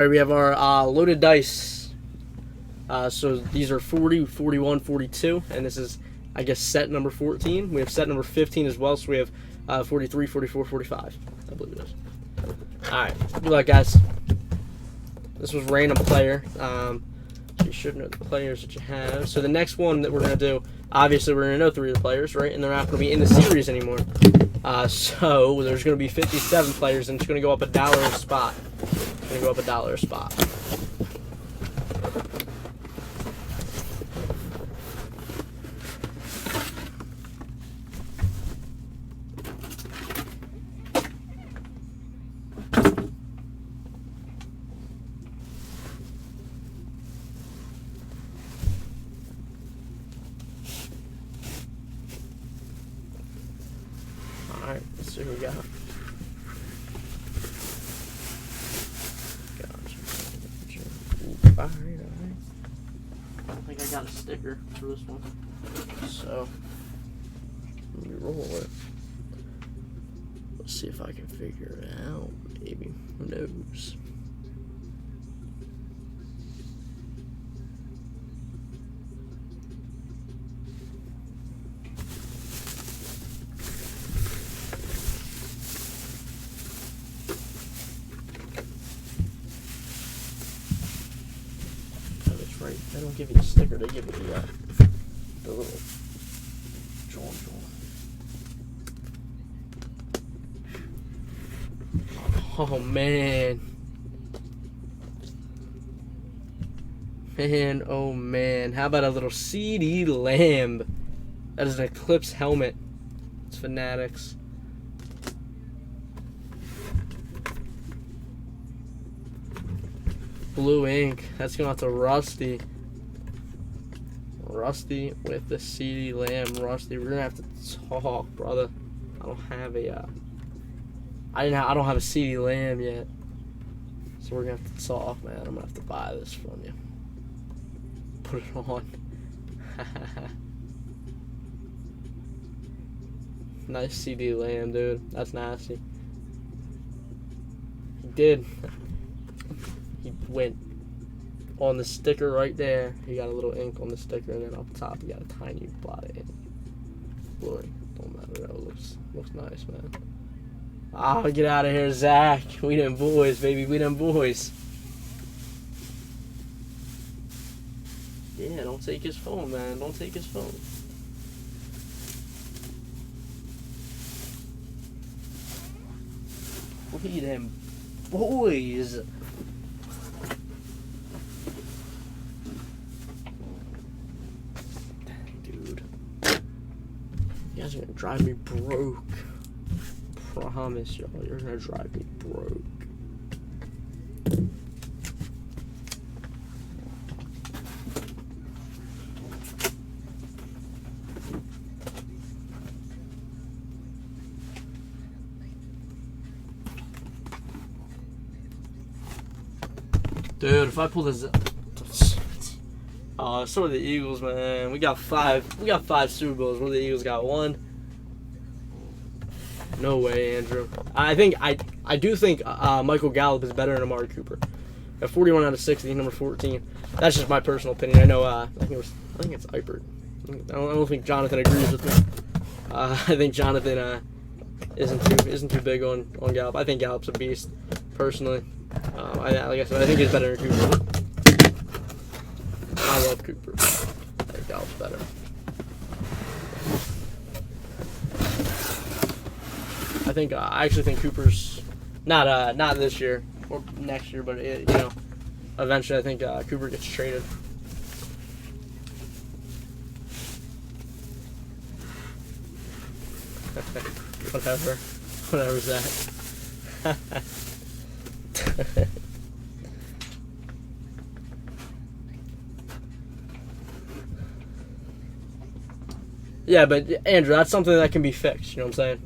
All right, we have our loaded dice. So these are 40, 41, 42, and this is, I guess, set number 14. We have set number 15 as well, so we have 43, 44, 45, I believe it is. All right, good luck, guys. This was random player, so you should know the players that you have. So the next one that we're going to do, obviously we're going to know 3 of the players, right? And they're not going to be in the series anymore. So there's going to be 57 players, and it's going to go up $1 a spot. It's going to go up $1 a spot. Alright, let's see who we got. Alright. I don't think I got a sticker for this one. So, let me roll it. Let's see if I can figure it out. Maybe. Who knows? Right, they don't give you a sticker, they give you the little drawn. Oh man. Man, oh man. How about a little CeeDee Lamb? That is an Eclipse helmet. It's Fanatics. Blue ink. That's going out to Rusty. Rusty with the CeeDee Lamb. Rusty, we're gonna have to talk, brother. I don't have a. I don't have a CeeDee Lamb yet, so we're gonna have to talk, man. I'm gonna have to buy this from you. Put it on. Nice CeeDee Lamb, dude. That's nasty. He did. He went on the sticker right there. He got a little ink on the sticker, and then up top he got a tiny blot of ink. Boy, don't matter. That looks nice, man. Oh, get out of here, Zach. We them boys, baby. We them boys. Yeah, don't take his phone, man. Don't take his phone. We them boys. You guys are gonna drive me broke. Promise y'all, you're gonna drive me broke. Dude, if I pull this, so are the Eagles, man. We got 5 Super Bowls. Where the Eagles got 1. No way, Andrew. I do think Michael Gallup is better than Amari Cooper. At 41 out of 60, number 14. That's just my personal opinion. I know. I think it's Eipert. I don't think Jonathan agrees with me. I think Jonathan isn't too big on Gallup. I think Gallup's a beast, personally. Like I said, I think he's better than Cooper. I love Cooper. I think Gallup's better. I actually think Cooper's not this year or next year, but eventually I think Cooper gets traded. Whatever's that. Yeah, but Andrew, that's something that can be fixed, you know what I'm saying?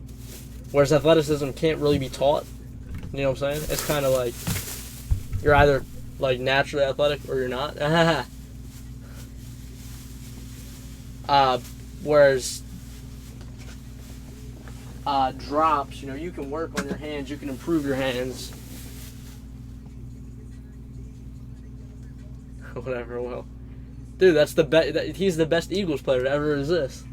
Whereas athleticism can't really be taught, you know what I'm saying? It's kind of like, you're either like naturally athletic or you're not. Whereas drops, you can work on your hands, you can improve your hands. Whatever, well. Dude, that's the best. He's the best Eagles player to ever exist.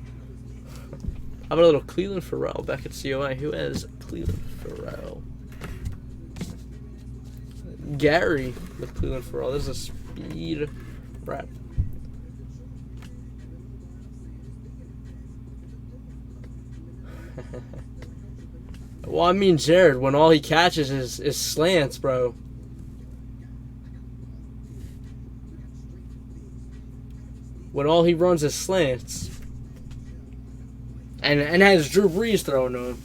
How about a little Cleveland Farrell back at COA? Who has Cleveland Farrell? Gary with Cleveland Farrell. This is a speed rep. Well, I mean, Jared, when all he catches is slants, bro. When all he runs is slants. And has Drew Brees throwing to him.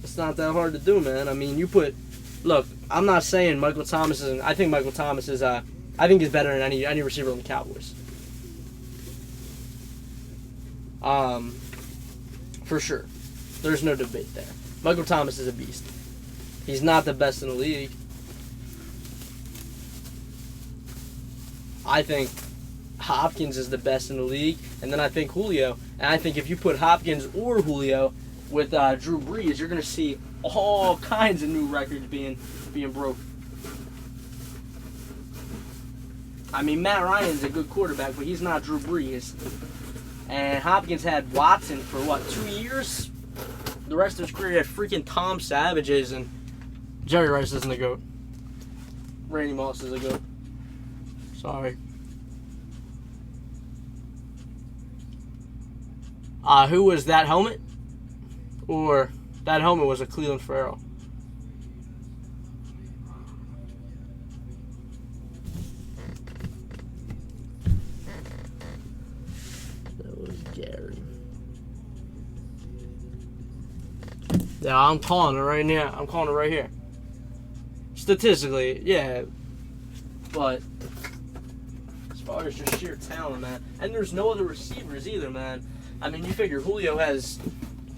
It's not that hard to do, man. I mean, you put... Look, I'm not saying Michael Thomas isn't... I think Michael Thomas is... I think he's better than any receiver on the Cowboys. For sure. There's no debate there. Michael Thomas is a beast. He's not the best in the league. I think Hopkins is the best in the league, and then I think Julio. And I think if you put Hopkins or Julio with Drew Brees, you're going to see all kinds of new records being broke. I mean, Matt Ryan's a good quarterback, but he's not Drew Brees. And Hopkins had Watson for, 2 years? The rest of his career he had freaking Tom Savages, and Jerry Rice isn't a GOAT. Randy Moss is a GOAT. Sorry. Who was that helmet? Or that helmet was a Cleveland Farrell. That was Gary. Yeah, I'm calling it right now. I'm calling it right here. Statistically, yeah. But as far as just sheer talent, man. And there's no other receivers either, man. I mean, you figure Julio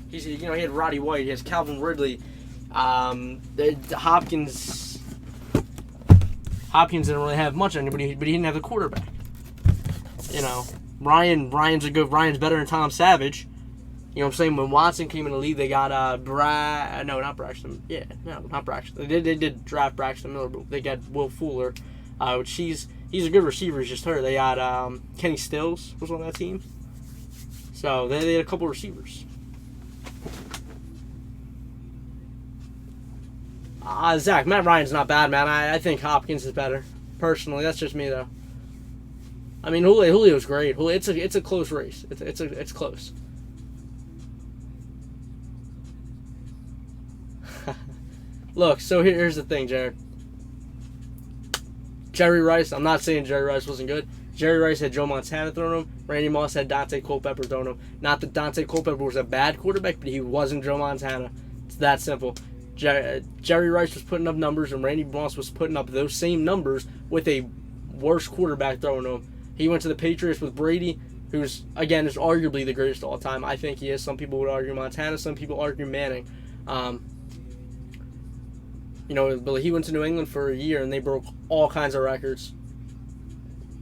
he had Roddy White, he has Calvin Ridley, Hopkins didn't really have much on anybody, but he didn't have the quarterback. You know, Ryan's better than Tom Savage. You know what I'm saying? When Watson came in the league, they got not Braxton. Yeah, no, not Braxton. They did draft Braxton Miller, but they got Will Fuller, which he's a good receiver. He's just hurt. They got Kenny Stills was on that team. So they had a couple receivers. Zach, Matt Ryan's not bad, man. I think Hopkins is better. Personally, that's just me though. I mean, Julio's great. It's a close race. It's close. Look, so here's the thing, Jared. Jerry Rice. I'm not saying Jerry Rice wasn't good. Jerry Rice had Joe Montana throwing him. Randy Moss had Dante Culpepper throwing him. Not that Dante Culpepper was a bad quarterback, but he wasn't Joe Montana. It's that simple. Jerry Rice was putting up numbers, and Randy Moss was putting up those same numbers with a worse quarterback throwing him. He went to the Patriots with Brady, who's, again, is arguably the greatest of all time. I think he is. Some people would argue Montana. Some people argue Manning. But he went to New England for a year, and they broke all kinds of records.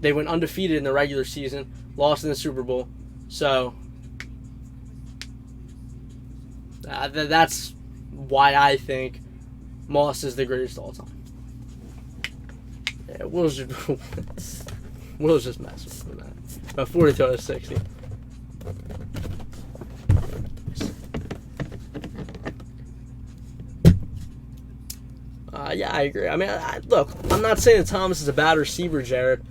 They went undefeated in the regular season, lost in the Super Bowl. So, that's why I think Moss is the greatest of all time. Yeah, Will's just messing with that. About 42 out of 60. Yeah, I agree. I mean, look, I'm not saying that Thomas is a bad receiver, Jared.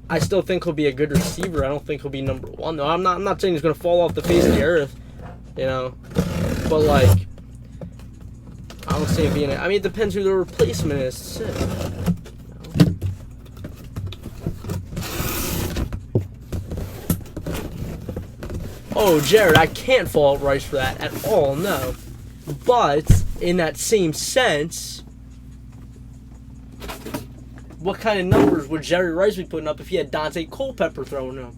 I still think he'll be a good receiver. I don't think he'll be number one, though. I'm not saying he's going to fall off the face of the earth, But, like, I don't see him being... I mean, it depends who the replacement is, too. Oh, Jared, I can't fault Rice for that at all, no. But, in that same sense, what kind of numbers would Jerry Rice be putting up if he had Dante Culpepper throwing him?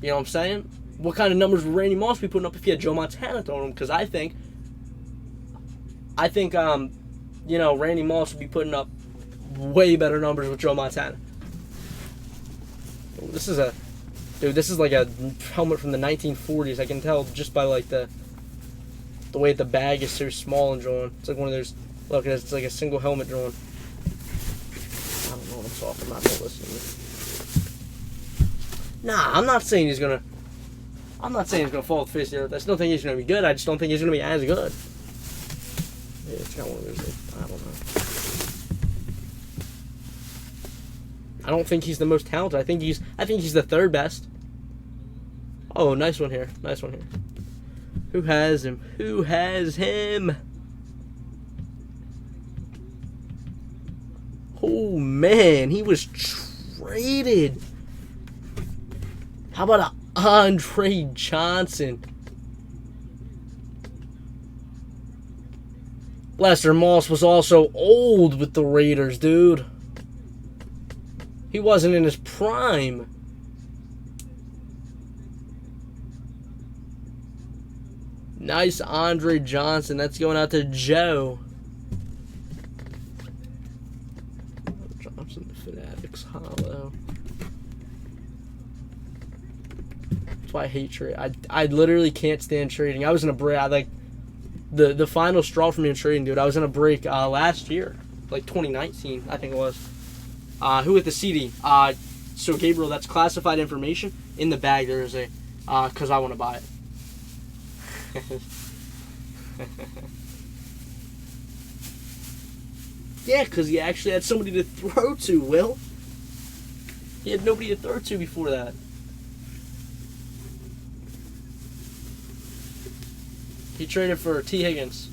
You know what I'm saying? What kind of numbers would Randy Moss be putting up if he had Joe Montana throwing him? Because I think, Randy Moss would be putting up way better numbers with Joe Montana. This is like a helmet from the 1940s. I can tell just by like the way the bag is so small and drawn. It's like one of those. Look, it's like a single helmet drawn. don't know what I'm talking about. Don't listen to me. Nah, I'm not saying he's gonna fall off the face of the earth. I still think he's gonna be good. I just don't think he's gonna be as good. Yeah, it's got one of those, I don't know. I don't think he's the most talented. I think he's the third best. Oh, nice one here. Nice one here. Who has him? Who has him? Oh, man. He was traded. How about Andre Johnson? Lester Moss was also old with the Raiders, dude. He wasn't in his prime. Nice Andre Johnson. That's going out to Joe. Johnson Fanatics Hollow. That's why I hate trading. I literally can't stand trading. I was in a break. The final straw for me in trading, dude. I was in a break last year, like 2019, I think it was. Who with the CD? So Gabriel, that's classified information. In the bag there is a, because I want to buy it. Yeah, because he actually had somebody to throw to, Will. He had nobody to throw to before that. He traded for T. Higgins.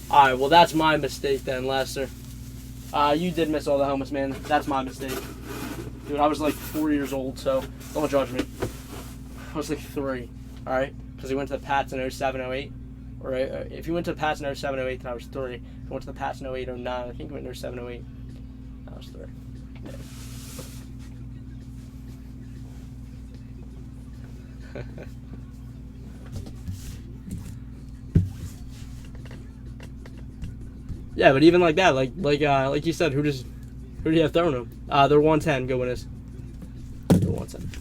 Alright, well that's my mistake then, Lester. You did miss all the helmets, man. That's my mistake. Dude, I was like 4 years old, so don't judge me. I was like 3, alright? Because he went to the Pats in 07, 08. Or if he went to the Pats in 07, 08, then I was 3. If he went to the Pats in 08, 09, I think he went in 07, 08. I was 3. Yeah. Yeah, but even like that, like you said, who do you have throwing them? They're 110. Go winners. They're 110.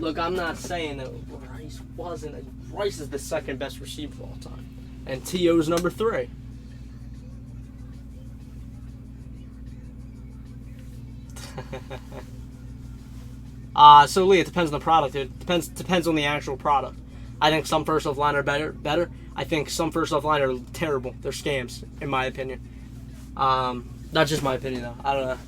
Look, I'm not saying that Bryce wasn't. Bryce is the second best receiver of all time, and T.O.'s number 3. So Lee, it depends on the product, dude. Depends on the actual product. I think some first offline are better. I think some first offline are terrible. They're scams, in my opinion. Not just my opinion though. I don't know.